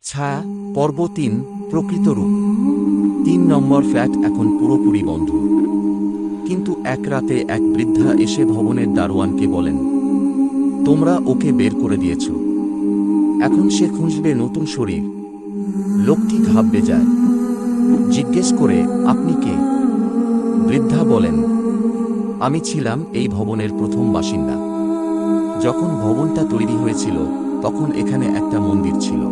ছায়া পর্ব ৩ প্রকৃত রূপ। ৩ নম্বর ফ্ল্যাট এখন পুরোপুরি বন্ধ, কিন্তু এক রাতে এক বৃদ্ধা এসে ভবনের দারোয়ানকে বলেন, তোমরা ওকে বের করে দিয়েছ, এখন সে খুঁজবে নতুন শরীর। লোকটি ঘাবড়ে যায়, জিজ্ঞেস করে, আপনি কে? বৃদ্ধা বলেন, আমি ছিলাম এই ভবনের প্রথম বাসিন্দা। যখন ভবনটা তৈরি হয়েছিল তখন এখানে একটা মন্দির ছিল।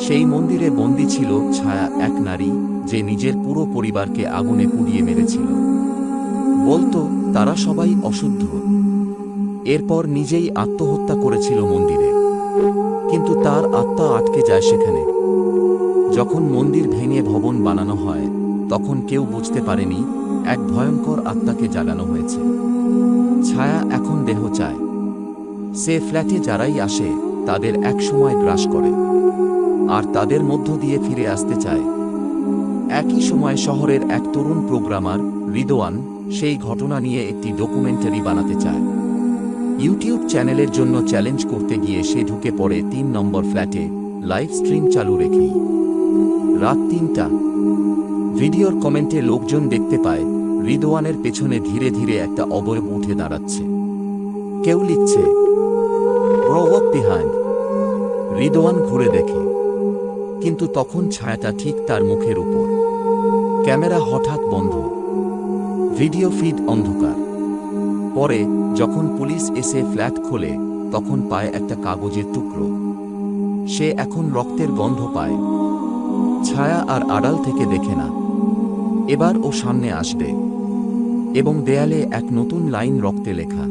সেই মন্দিরে বন্দী ছিল ছায়া, এক নারী যে নিজের পুরো পরিবারকে আগুনে পুড়িয়ে মেরেছিল। বলতো তারা সবাই অশুদ্ধ। এরপর নিজেই আত্মহত্যা করেছিল মন্দিরে, কিন্তু তার আত্মা আটকে যায় সেখানে। যখন মন্দির ভেঙে ভবন বানানো হয় তখন কেউ বুঝতে পারেনি এক ভয়ঙ্কর আত্মাকে জাগানো হয়েছে। ছায়া এখন দেহ চায়। সে ফ্ল্যাটে যারাই আসে তাদের একসময় গ্রাস করে, আর তাদের মধ্য দিয়ে ফিরে আসতে চায়। একই সময় শহরের এক তরুণ প্রোগ্রামার রিদওয়ান সেই ঘটনা নিয়ে একটি ডকুমেন্টারি বানাতে চায়। ইউটিউব চ্যানেলের জন্য চ্যালেঞ্জ করতে গিয়ে সে ঢুকে পড়ে ৩ নম্বর ফ্ল্যাটে, লাইভ স্ট্রিম চালু রেখেই। রাত ৩টা। ভিডিওর কমেন্টে লোকজন দেখতে পায় রিদওয়ানের পেছনে ধীরে ধীরে একটা অবয়ব উঠে দাঁড়াচ্ছে। কেউ লিখছে, প্রভাব বিহাইন্ড। রিদওয়ান ঘুরে দেখে, কিন্তু তখন ছায়াটা ঠিক তার মুখের উপর। ক্যামেরা হঠাৎ বন্ধ, ভিডিও ফিড অন্ধকার। পরে যখন পুলিশ এসে ফ্ল্যাট খোলে তখন পায় একটা কাগজের টুকরো। সে এখন রক্তের গন্ধ পায়। ছায়া আর আড়াল থেকে দেখে না। এবার ও সামনে আসবে, এবং দেয়ালে এক নতুন লাইন রক্তে লেখা,